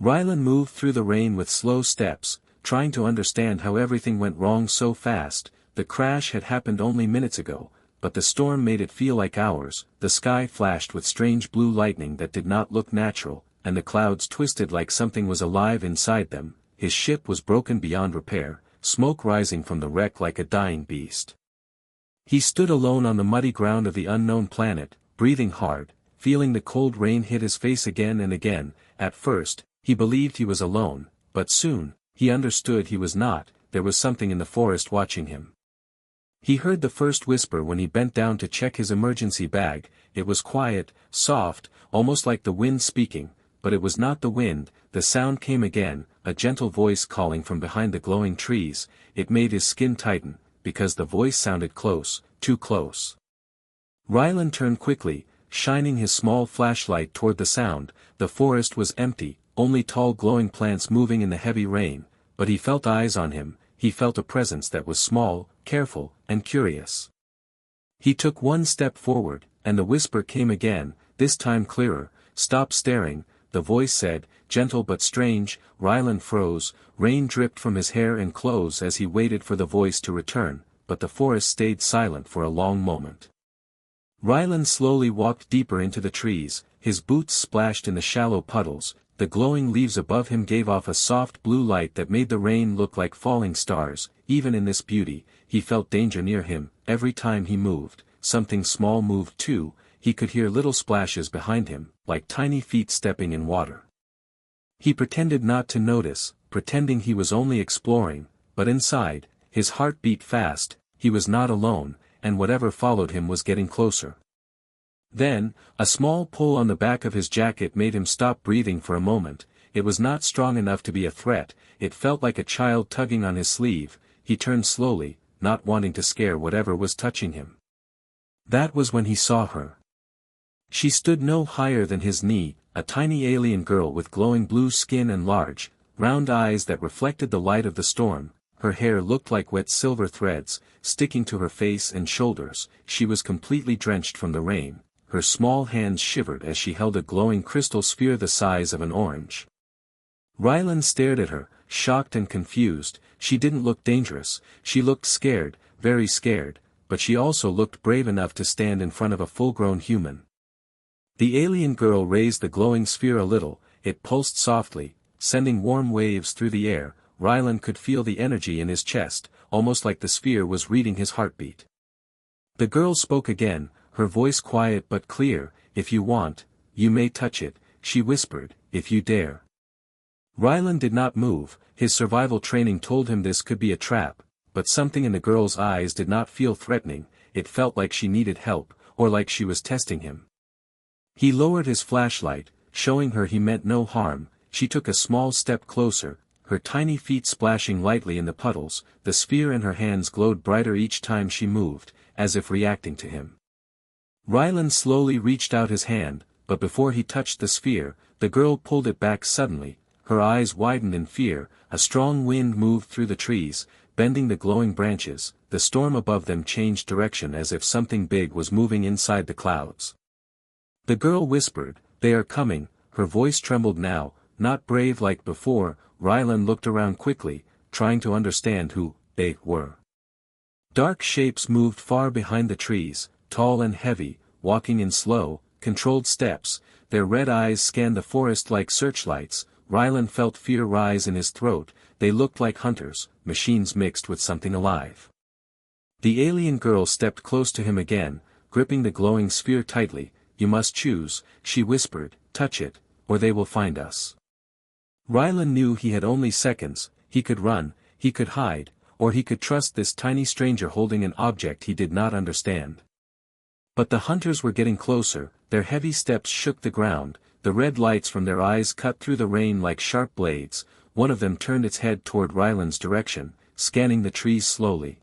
Rylan moved through the rain with slow steps, trying to understand how everything went wrong so fast. The crash had happened only minutes ago, but the storm made it feel like hours. The sky flashed with strange blue lightning that did not look natural, and the clouds twisted like something was alive inside them. His ship was broken beyond repair, smoke rising from the wreck like a dying beast. He stood alone on the muddy ground of the unknown planet, breathing hard, feeling the cold rain hit his face again and again. At first, he believed he was alone, but soon, he understood he was not. There was something in the forest watching him. He heard the first whisper when he bent down to check his emergency bag. It was quiet, soft, almost like the wind speaking, but it was not the wind. The sound came again, a gentle voice calling from behind the glowing trees. It made his skin tighten, because the voice sounded close, too close. Rylan turned quickly, shining his small flashlight toward the sound. The forest was empty, only tall glowing plants moving in the heavy rain, but he felt eyes on him. He felt a presence that was small, careful, and curious. He took one step forward, and the whisper came again, this time clearer. "Stop staring," the voice said, gentle but strange. Rylan froze, rain dripped from his hair and clothes as he waited for the voice to return, but the forest stayed silent for a long moment. Rylan slowly walked deeper into the trees, his boots splashed in the shallow puddles. The glowing leaves above him gave off a soft blue light that made the rain look like falling stars. Even in this beauty, he felt danger near him. Every time he moved, something small moved too. He could hear little splashes behind him, like tiny feet stepping in water. He pretended not to notice, pretending he was only exploring, but inside, his heart beat fast. He was not alone, and whatever followed him was getting closer. Then, a small pull on the back of his jacket made him stop breathing for a moment. It was not strong enough to be a threat, it felt like a child tugging on his sleeve. He turned slowly, not wanting to scare whatever was touching him. That was when he saw her. She stood no higher than his knee, a tiny alien girl with glowing blue skin and large, round eyes that reflected the light of the storm. Her hair looked like wet silver threads, sticking to her face and shoulders. She was completely drenched from the rain. Her small hands shivered as she held a glowing crystal sphere the size of an orange. Rylan stared at her, shocked and confused. She didn't look dangerous, she looked scared, very scared, but she also looked brave enough to stand in front of a full-grown human. The alien girl raised the glowing sphere a little. It pulsed softly, sending warm waves through the air. Rylan could feel the energy in his chest, almost like the sphere was reading his heartbeat. The girl spoke again, her voice quiet but clear. "If you want, you may touch it," she whispered, "if you dare." Rylan did not move. His survival training told him this could be a trap, but something in the girl's eyes did not feel threatening. It felt like she needed help, or like she was testing him. He lowered his flashlight, showing her he meant no harm. She took a small step closer, her tiny feet splashing lightly in the puddles. The sphere in her hands glowed brighter each time she moved, as if reacting to him. Rylan slowly reached out his hand, but before he touched the sphere, the girl pulled it back suddenly. Her eyes widened in fear. A strong wind moved through the trees, bending the glowing branches. The storm above them changed direction as if something big was moving inside the clouds. The girl whispered, "They are coming." Her voice trembled now, not brave like before. Rylan looked around quickly, trying to understand who they were. Dark shapes moved far behind the trees, tall and heavy, walking in slow, controlled steps. Their red eyes scanned the forest like searchlights. Rylan felt fear rise in his throat. They looked like hunters, machines mixed with something alive. The alien girl stepped close to him again, gripping the glowing sphere tightly. "You must choose," she whispered, "touch it, or they will find us." Rylan knew he had only seconds. He could run, he could hide, or he could trust this tiny stranger holding an object he did not understand. But the hunters were getting closer. Their heavy steps shook the ground. The red lights from their eyes cut through the rain like sharp blades. One of them turned its head toward Rylan's direction, scanning the trees slowly.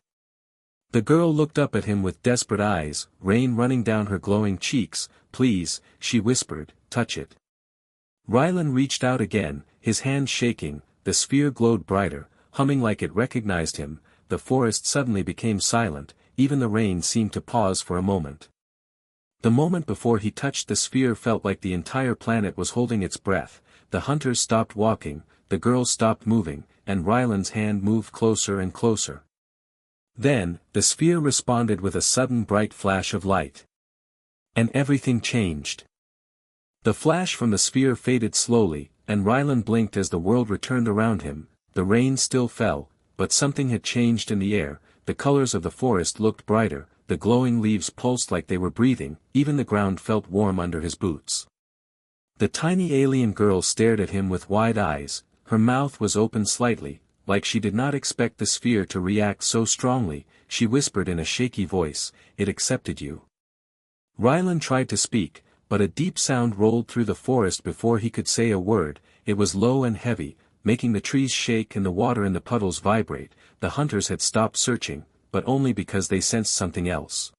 The girl looked up at him with desperate eyes, rain running down her glowing cheeks. "Please," she whispered, "touch it." Rylan reached out again, his hand shaking. The sphere glowed brighter, humming like it recognized him. The forest suddenly became silent. Even the rain seemed to pause for a moment. The moment before he touched the sphere felt like the entire planet was holding its breath. the hunters stopped walking, the girl stopped moving, and Ryland's hand moved closer and closer. Then, the sphere responded with a sudden bright flash of light. And everything changed. The flash from the sphere faded slowly, and Ryland blinked as the world returned around him. The rain still fell, but something had changed in the air. The colors of the forest looked brighter, the glowing leaves pulsed like they were breathing, even the ground felt warm under his boots. The tiny alien girl stared at him with wide eyes, her mouth was open slightly, like she did not expect the sphere to react so strongly. She whispered in a shaky voice, "It accepted you." Ryland tried to speak, but a deep sound rolled through the forest before he could say a word. It was low and heavy, making the trees shake and the water in the puddles vibrate. The hunters had stopped searching, but only because they sensed something else.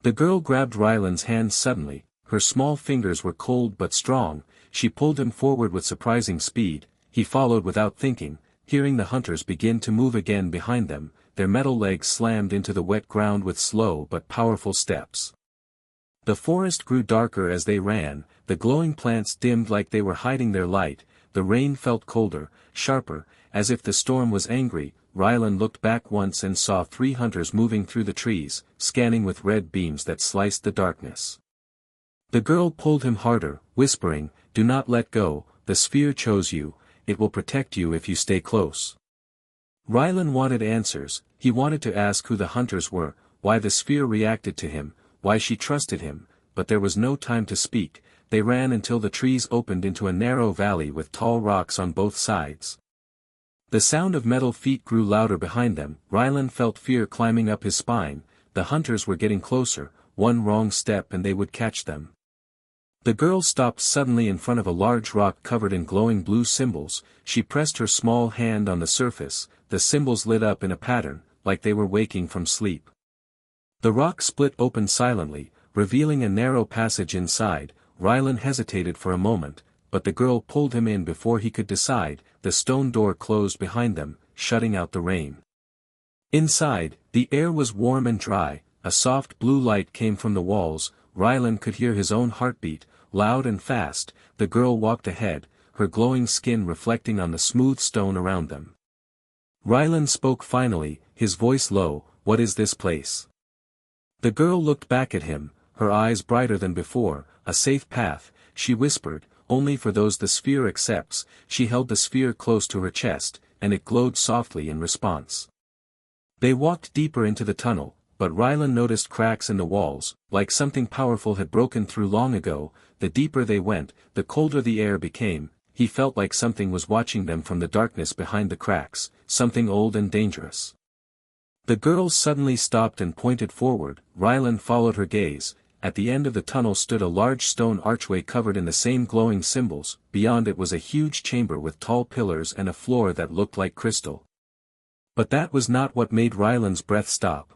The girl grabbed Ryland's hand suddenly, her small fingers were cold but strong. She pulled him forward with surprising speed. He followed without thinking, hearing the hunters begin to move again behind them. Their metal legs slammed into the wet ground with slow but powerful steps. The forest grew darker as they ran, the glowing plants dimmed like they were hiding their light. The rain felt colder, sharper, as if the storm was angry. Ryland looked back once and saw 3 hunters moving through the trees, scanning with red beams that sliced the darkness. The girl pulled him harder, whispering, "Do not let go, the sphere chose you, it will protect you if you stay close." Ryland wanted answers. He wanted to ask who the hunters were, why the sphere reacted to him, why she trusted him, but there was no time to speak. They ran until the trees opened into a narrow valley with tall rocks on both sides. The sound of metal feet grew louder behind them. Ryland felt fear climbing up his spine. The hunters were getting closer, one wrong step and they would catch them. The girl stopped suddenly in front of a large rock covered in glowing blue symbols. She pressed her small hand on the surface. The symbols lit up in a pattern, like they were waking from sleep. The rock split open silently, revealing a narrow passage inside. Ryland hesitated for a moment, but the girl pulled him in before he could decide. The stone door closed behind them, shutting out the rain. Inside, the air was warm and dry. A soft blue light came from the walls. Ryland could hear his own heartbeat, loud and fast. The girl walked ahead, her glowing skin reflecting on the smooth stone around them. Ryland spoke finally, his voice low, "What is this place?" The girl looked back at him, her eyes brighter than before. "A safe path," she whispered, "only for those the sphere accepts." She held the sphere close to her chest, and it glowed softly in response. They walked deeper into the tunnel, but Ryland noticed cracks in the walls, like something powerful had broken through long ago. The deeper they went, the colder the air became. He felt like something was watching them from the darkness behind the cracks, something old and dangerous. The girl suddenly stopped and pointed forward. Ryland followed her gaze. At the end of the tunnel stood a large stone archway covered in the same glowing symbols. Beyond it was a huge chamber with tall pillars and a floor that looked like crystal. But that was not what made Ryland's breath stop.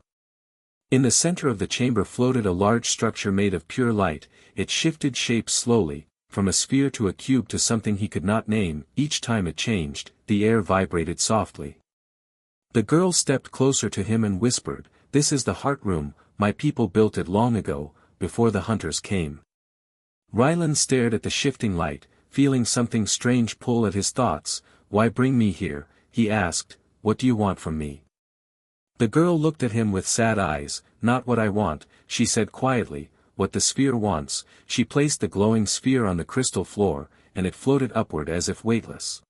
In the center of the chamber floated a large structure made of pure light. It shifted shape slowly, from a sphere to a cube to something he could not name. Each time it changed, the air vibrated softly. The girl stepped closer to him and whispered, "This is the heart room. My people built it long ago, before the hunters came." Ryland stared at the shifting light, feeling something strange pull at his thoughts. "Why bring me here?" he asked. "What do you want from me?" The girl looked at him with sad eyes. "Not what I want," she said quietly, "what the sphere wants." She placed the glowing sphere on the crystal floor, and it floated upward as if weightless.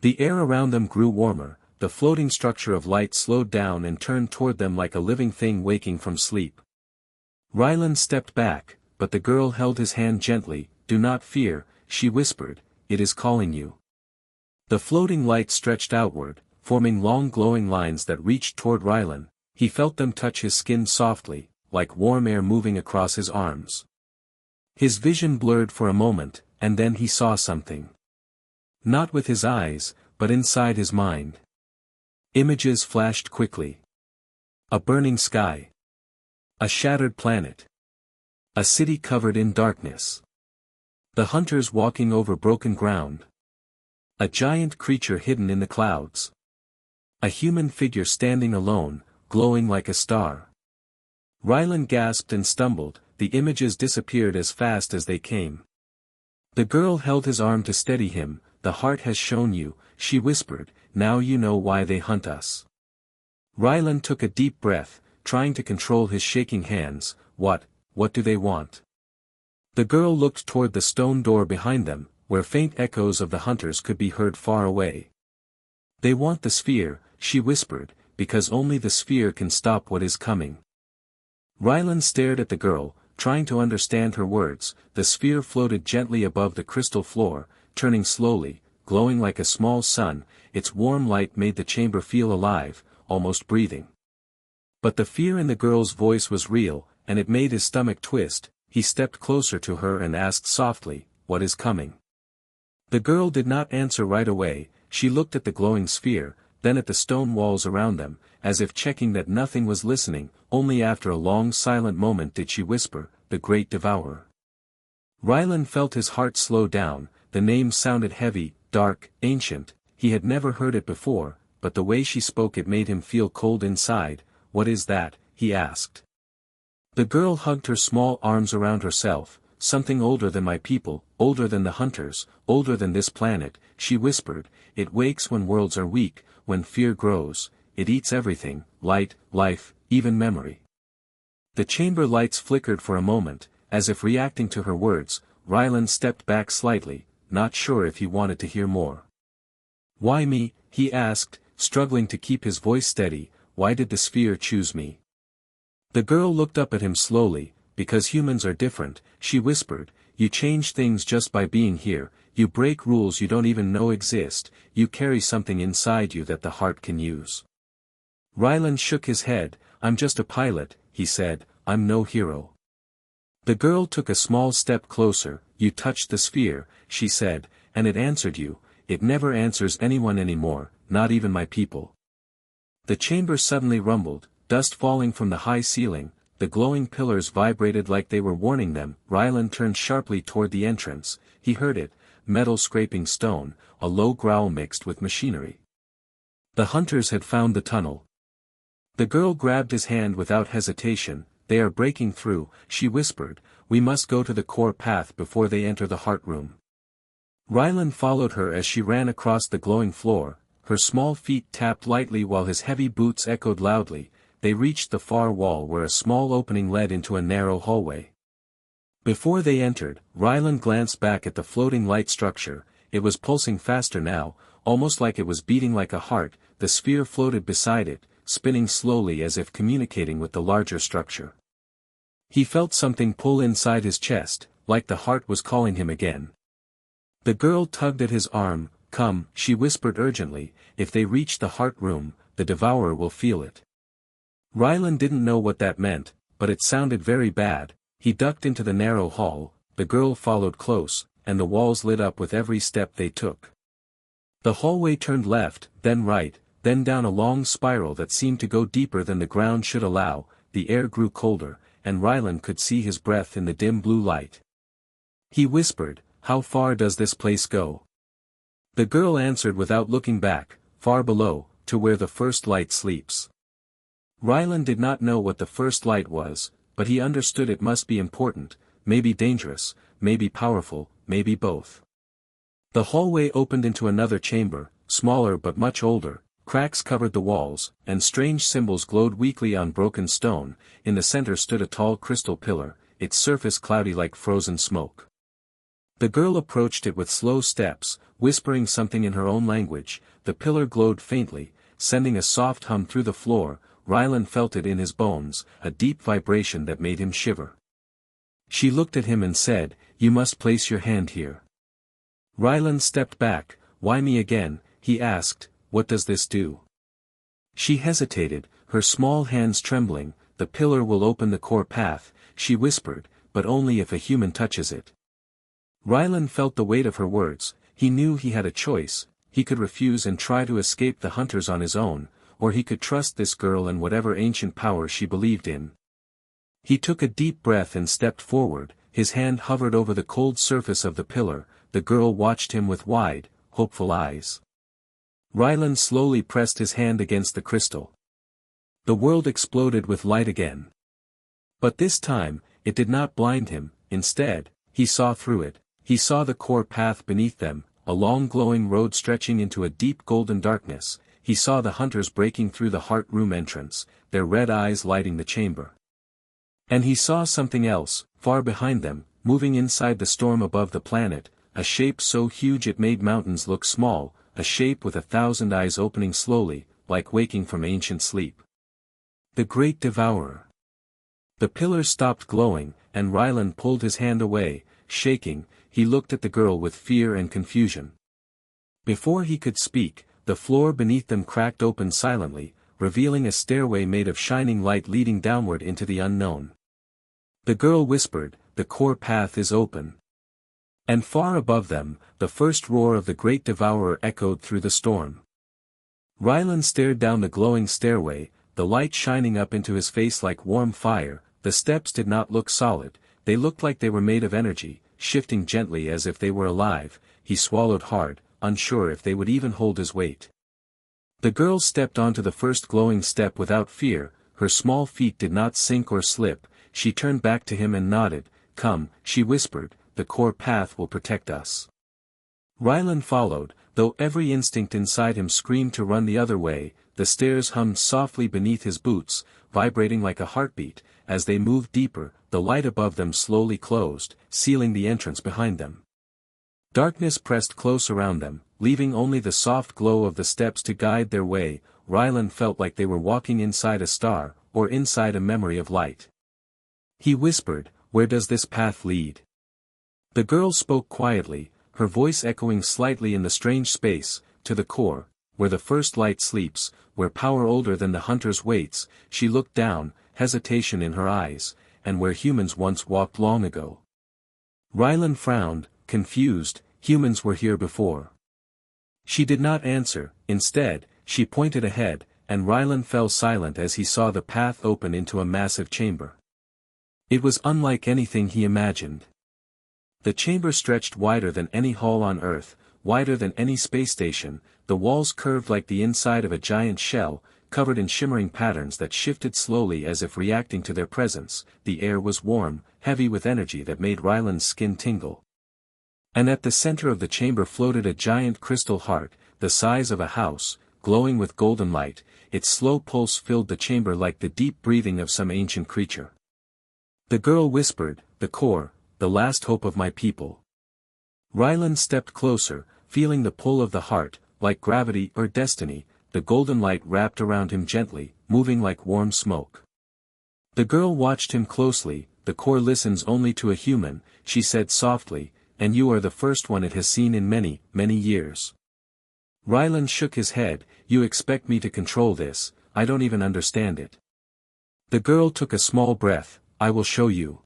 The air around them grew warmer, the floating structure of light slowed down and turned toward them like a living thing waking from sleep. Ryland stepped back, but the girl held his hand gently. "Do not fear," she whispered, "it is calling you." The floating light stretched outward, forming long glowing lines that reached toward Ryland. He felt them touch his skin softly, like warm air moving across his arms. His vision blurred for a moment, and then he saw something. Not with his eyes, but inside his mind. Images flashed quickly. A burning sky. A shattered planet. A city covered in darkness. The hunters walking over broken ground. A giant creature hidden in the clouds. A human figure standing alone, glowing like a star. Ryland gasped and stumbled. The images disappeared as fast as they came. The girl held his arm to steady him. The heart has shown you, she whispered, now you know why they hunt us. Ryland took a deep breath, trying to control his shaking hands. What do they want? The girl looked toward the stone door behind them, where faint echoes of the hunters could be heard far away. They want the sphere, she whispered, because only the sphere can stop what is coming. Ryland stared at the girl, trying to understand her words. The sphere floated gently above the crystal floor, turning slowly, glowing like a small sun. Its warm light made the chamber feel alive, almost breathing. But the fear in the girl's voice was real, and it made his stomach twist. He stepped closer to her and asked softly, what is coming? The girl did not answer right away. She looked at the glowing sphere, then at the stone walls around them, as if checking that nothing was listening. Only after a long silent moment did she whisper, the Great Devourer. Ryland felt his heart slow down. The name sounded heavy, dark, ancient. He had never heard it before, but the way she spoke it made him feel cold inside. What is that? He asked. The girl hugged her small arms around herself. Something older than my people, older than the hunters, older than this planet, she whispered. It wakes when worlds are weak, when fear grows. It eats everything, light, life, even memory. The chamber lights flickered for a moment, as if reacting to her words. Ryland stepped back slightly, not sure if he wanted to hear more. Why me? He asked, struggling to keep his voice steady. Why did the sphere choose me? The girl looked up at him slowly. Because humans are different, she whispered. You change things just by being here. You break rules you don't even know exist. You carry something inside you that the heart can use. Ryland shook his head. I'm just a pilot, he said. I'm no hero. The girl took a small step closer. You touched the sphere, she said, and it answered you. It never answers anyone anymore, not even my people. The chamber suddenly rumbled, dust falling from the high ceiling. The glowing pillars vibrated like they were warning them. Ryland turned sharply toward the entrance. He heard it, metal scraping stone, a low growl mixed with machinery. The hunters had found the tunnel. The girl grabbed his hand without hesitation. They are breaking through, she whispered. We must go to the core path before they enter the heart room. Ryland followed her as she ran across the glowing floor. Her small feet tapped lightly while his heavy boots echoed loudly. They reached the far wall where a small opening led into a narrow hallway. Before they entered, Ryland glanced back at the floating light structure. It was pulsing faster now, almost like it was beating like a heart. The sphere floated beside it, spinning slowly as if communicating with the larger structure. He felt something pull inside his chest, like the heart was calling him again. The girl tugged at his arm. Come, she whispered urgently. If they reach the heart room, the devourer will feel it. Ryland didn't know what that meant, but it sounded very bad. He ducked into the narrow hall. The girl followed close, and the walls lit up with every step they took. The hallway turned left, then right, then down a long spiral that seemed to go deeper than the ground should allow. The air grew colder, and Ryland could see his breath in the dim blue light. He whispered, how far does this place go? The girl answered without looking back, far below, to where the first light sleeps. Ryland did not know what the first light was, but he understood it must be important, maybe dangerous, maybe powerful, maybe both. The hallway opened into another chamber, smaller but much older. Cracks covered the walls, and strange symbols glowed weakly on broken stone. In the center stood a tall crystal pillar, its surface cloudy like frozen smoke. The girl approached it with slow steps, whispering something in her own language. The pillar glowed faintly, sending a soft hum through the floor. Ryland felt it in his bones, a deep vibration that made him shiver. She looked at him and said, you must place your hand here. Ryland stepped back. Why me again? He asked. What does this do? She hesitated, her small hands trembling. The pillar will open the core path, she whispered, but only if a human touches it. Ryland felt the weight of her words. He knew he had a choice. He could refuse and try to escape the hunters on his own, or he could trust this girl and whatever ancient power she believed in. He took a deep breath and stepped forward. His hand hovered over the cold surface of the pillar. The girl watched him with wide, hopeful eyes. Ryland slowly pressed his hand against the crystal. The world exploded with light again. But this time, it did not blind him. Instead, he saw through it. He saw the core path beneath them, a long glowing road stretching into a deep golden darkness. He saw the hunters breaking through the heart room entrance, their red eyes lighting the chamber. And he saw something else, far behind them, moving inside the storm above the planet, a shape so huge it made mountains look small, a shape with 1,000 eyes opening slowly, like waking from ancient sleep. The Great Devourer. The pillars stopped glowing, and Ryland pulled his hand away, shaking. He looked at the girl with fear and confusion. Before he could speak, the floor beneath them cracked open silently, revealing a stairway made of shining light leading downward into the unknown. The girl whispered, "The core path is open." And far above them, the first roar of the Great Devourer echoed through the storm. Ryland stared down the glowing stairway, the light shining up into his face like warm fire. The steps did not look solid, they looked like they were made of energy, shifting gently as if they were alive. He swallowed hard, unsure if they would even hold his weight. The girl stepped onto the first glowing step without fear, her small feet did not sink or slip. She turned back to him and nodded. "Come," she whispered, "the core path will protect us." Ryland followed, though every instinct inside him screamed to run the other way. The stairs hummed softly beneath his boots, vibrating like a heartbeat. As they moved deeper, the light above them slowly closed, sealing the entrance behind them. Darkness pressed close around them, leaving only the soft glow of the steps to guide their way. Ryland felt like they were walking inside a star, or inside a memory of light. He whispered, "Where does this path lead?" The girl spoke quietly, her voice echoing slightly in the strange space, "To the core, where the first light sleeps, where power older than the hunter's waits." She looked down, hesitation in her eyes, "And where humans once walked long ago." Ryland frowned, confused. Humans were here before. She did not answer. Instead, she pointed ahead, and Ryland fell silent as he saw the path open into a massive chamber. It was unlike anything he imagined. The chamber stretched wider than any hall on Earth, wider than any space station. The walls curved like the inside of a giant shell, covered in shimmering patterns that shifted slowly as if reacting to their presence. The air was warm, heavy with energy that made Ryland's skin tingle. And at the center of the chamber floated a giant crystal heart, the size of a house, glowing with golden light. Its slow pulse filled the chamber like the deep breathing of some ancient creature. The girl whispered, "The core, the last hope of my people." Ryland stepped closer, feeling the pull of the heart, like gravity or destiny. The golden light wrapped around him gently, moving like warm smoke. The girl watched him closely. "The core listens only to a human," she said softly, "and you are the first one it has seen in many, many years." Ryland shook his head. "You expect me to control this? I don't even understand it." The girl took a small breath. "I will show you."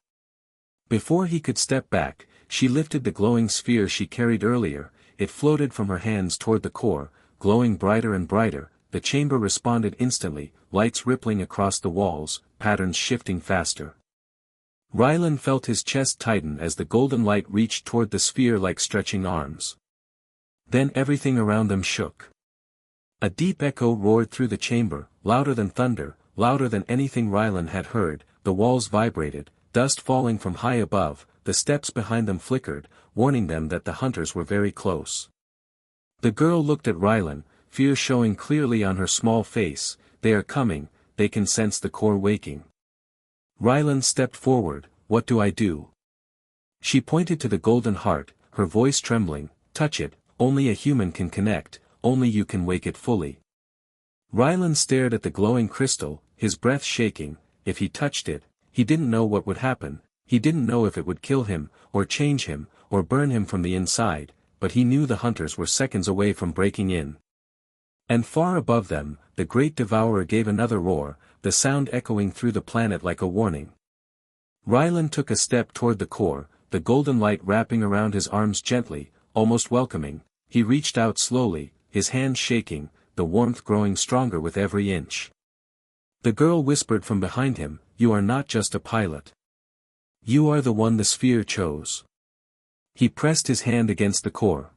Before he could step back, she lifted the glowing sphere she carried earlier. It floated from her hands toward the core, glowing brighter and brighter. The chamber responded instantly, lights rippling across the walls, patterns shifting faster. Ryland felt his chest tighten as the golden light reached toward the sphere like stretching arms. Then everything around them shook. A deep echo roared through the chamber, louder than thunder, louder than anything Ryland had heard. The walls vibrated, dust falling from high above. The steps behind them flickered, warning them that the hunters were very close. The girl looked at Ryland, fear showing clearly on her small face. "They are coming, they can sense the core waking." Ryland stepped forward. "What do I do?" She pointed to the golden heart, her voice trembling. "Touch it, only a human can connect, only you can wake it fully." Ryland stared at the glowing crystal, his breath shaking. If he touched it, he didn't know what would happen. He didn't know if it would kill him, or change him, or burn him from the inside, but he knew the hunters were seconds away from breaking in. And far above them, the Great Devourer gave another roar, the sound echoing through the planet like a warning. Ryland took a step toward the core, the golden light wrapping around his arms gently, almost welcoming. He reached out slowly, his hands shaking, the warmth growing stronger with every inch. The girl whispered from behind him, "You are not just a pilot. You are the one the sphere chose." He pressed his hand against the core.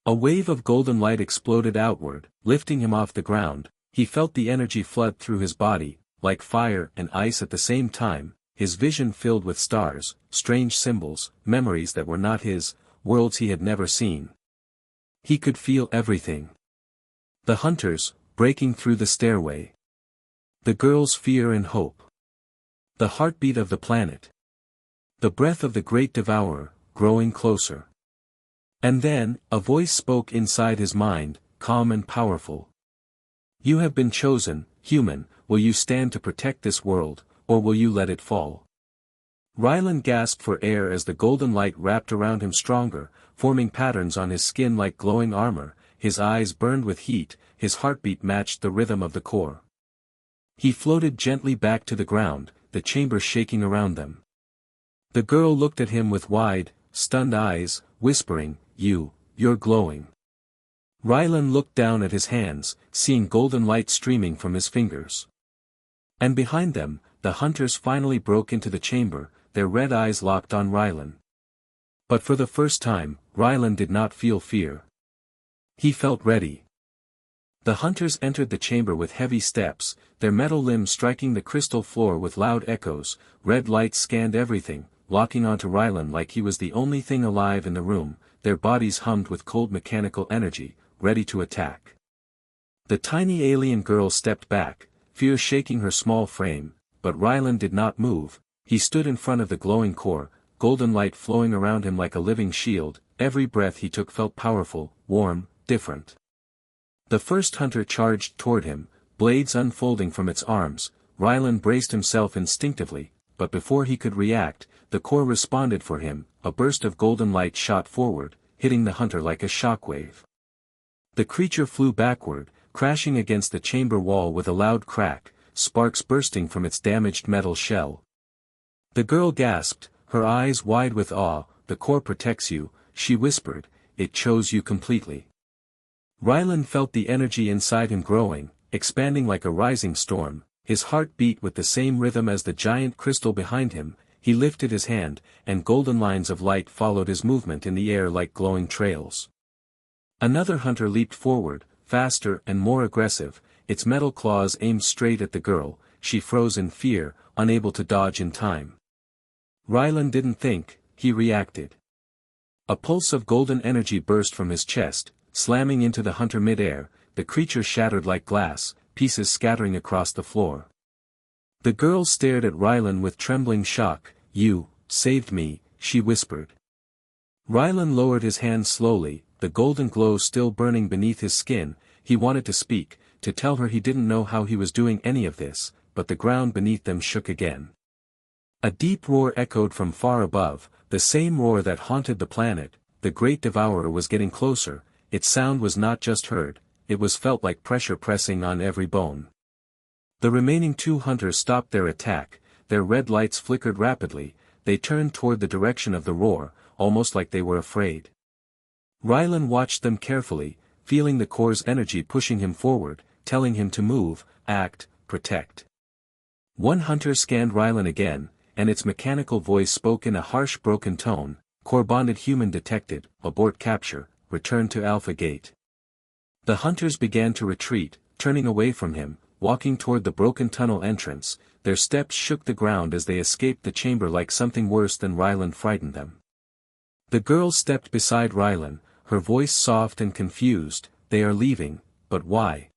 A wave of golden light exploded outward, lifting him off the ground. He felt the energy flood through his body, like fire and ice at the same time. his vision filled with stars, strange symbols, memories that were not his, worlds he had never seen. He could feel everything. The hunters, breaking through the stairway. The girl's fear and hope. The heartbeat of the planet. The breath of the great devourer, growing closer. And then, a voice spoke inside his mind, calm and powerful. You have been chosen, human. Will you stand to protect this world, or will you let it fall? Rylan gasped for air as the golden light wrapped around him stronger, forming patterns on his skin like glowing armor. His eyes burned with heat, his heartbeat matched the rhythm of the core. He floated gently back to the ground, the chamber shaking around them. The girl looked at him with wide, stunned eyes, whispering, You're glowing. Rylan looked down at his hands, seeing golden light streaming from his fingers. And behind them, the hunters finally broke into the chamber, their red eyes locked on Rylan. But for the first time, Rylan did not feel fear. He felt ready. The hunters entered the chamber with heavy steps, their metal limbs striking the crystal floor with loud echoes. Red lights scanned everything, locking onto Rylan like he was the only thing alive in the room. Their bodies hummed with cold mechanical energy, ready to attack. The tiny alien girl stepped back, fear shaking her small frame, but Rylan did not move. He stood in front of the glowing core, golden light flowing around him like a living shield. Every breath he took felt powerful, warm, different. The first hunter charged toward him, blades unfolding from its arms. Rylan braced himself instinctively, but before he could react, the core responded for him. A burst of golden light shot forward, hitting the hunter like a shockwave. The creature flew backward, crashing against the chamber wall with a loud crack, sparks bursting from its damaged metal shell. The girl gasped, her eyes wide with awe. The core protects you, she whispered, it chose you completely. Rylan felt the energy inside him growing, expanding like a rising storm. His heart beat with the same rhythm as the giant crystal behind him. He lifted his hand, and golden lines of light followed his movement in the air like glowing trails. Another hunter leaped forward, faster and more aggressive, its metal claws aimed straight at the girl. She froze in fear, unable to dodge in time. Rylan didn't think, he reacted. A pulse of golden energy burst from his chest, slamming into the hunter mid-air. The creature shattered like glass, pieces scattering across the floor. The girl stared at Rylan with trembling shock. You saved me, she whispered. Rylan lowered his hand slowly, the golden glow still burning beneath his skin. He wanted to speak, to tell her he didn't know how he was doing any of this, but the ground beneath them shook again. A deep roar echoed from far above, the same roar that haunted the planet. The great devourer was getting closer. Its sound was not just heard, it was felt like pressure pressing on every bone. The remaining two hunters stopped their attack, their red lights flickered rapidly. They turned toward the direction of the roar, almost like they were afraid. Rylan watched them carefully, feeling the core's energy pushing him forward, telling him to move, act, protect. One hunter scanned Rylan again, and its mechanical voice spoke in a harsh broken tone. Core-bonded human detected, abort capture, return to Alpha Gate. The hunters began to retreat, turning away from him, walking toward the broken tunnel entrance. Their steps shook the ground as they escaped the chamber like something worse than Rylan frightened them. The girl stepped beside Rylan, her voice soft and confused. They are leaving, but why?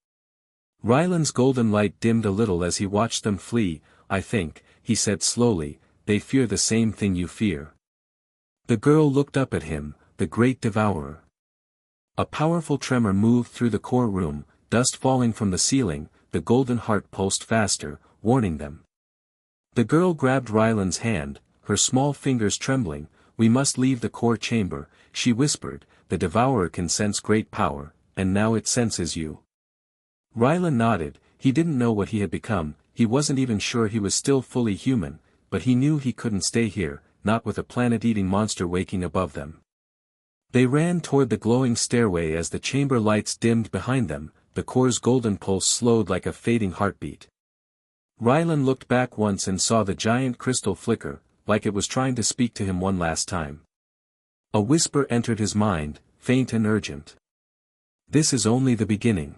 Rylan's golden light dimmed a little as he watched them flee. I think, he said slowly, they fear the same thing you fear. The girl looked up at him, the great devourer. A powerful tremor moved through the core room, dust falling from the ceiling. The golden heart pulsed faster, warning them. The girl grabbed Rylan's hand, her small fingers trembling. We must leave the core chamber, she whispered. The devourer can sense great power, and now it senses you. Rylan nodded. He didn't know what he had become, he wasn't even sure he was still fully human, but he knew he couldn't stay here, not with a planet-eating monster waking above them. They ran toward the glowing stairway as the chamber lights dimmed behind them. The core's golden pulse slowed like a fading heartbeat. Rylan looked back once and saw the giant crystal flicker, like it was trying to speak to him one last time. A whisper entered his mind, faint and urgent. This is only the beginning.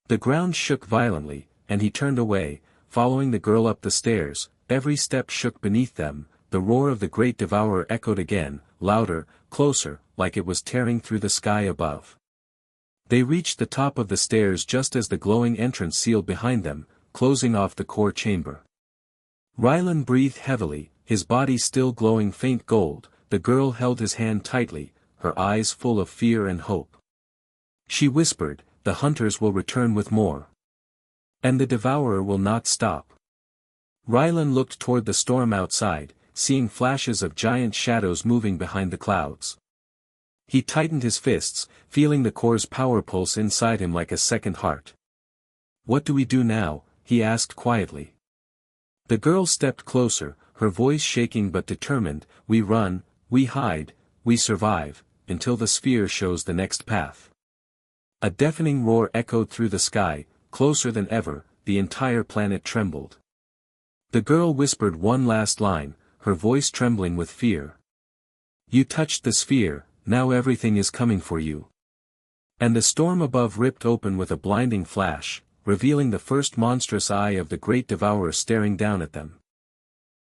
The ground shook violently, and he turned away, following the girl up the stairs. every step shook beneath them, the roar of the great devourer echoed again, louder, closer, like it was tearing through the sky above. They reached the top of the stairs just as the glowing entrance sealed behind them, closing off the core chamber. Rylan breathed heavily, his body still glowing faint gold. The girl held his hand tightly, her eyes full of fear and hope. She whispered, "The hunters will return with more. And the devourer will not stop." Rylan looked toward the storm outside, seeing flashes of giant shadows moving behind the clouds. He tightened his fists, feeling the core's power pulse inside him like a second heart. "What do we do now?" he asked quietly. The girl stepped closer, her voice shaking but determined. "We run, we hide, we survive, until the sphere shows the next path." A deafening roar echoed through the sky, closer than ever, the entire planet trembled. The girl whispered one last line, her voice trembling with fear. "You touched the sphere, now everything is coming for you." And the storm above ripped open with a blinding flash, revealing the first monstrous eye of the great devourer staring down at them.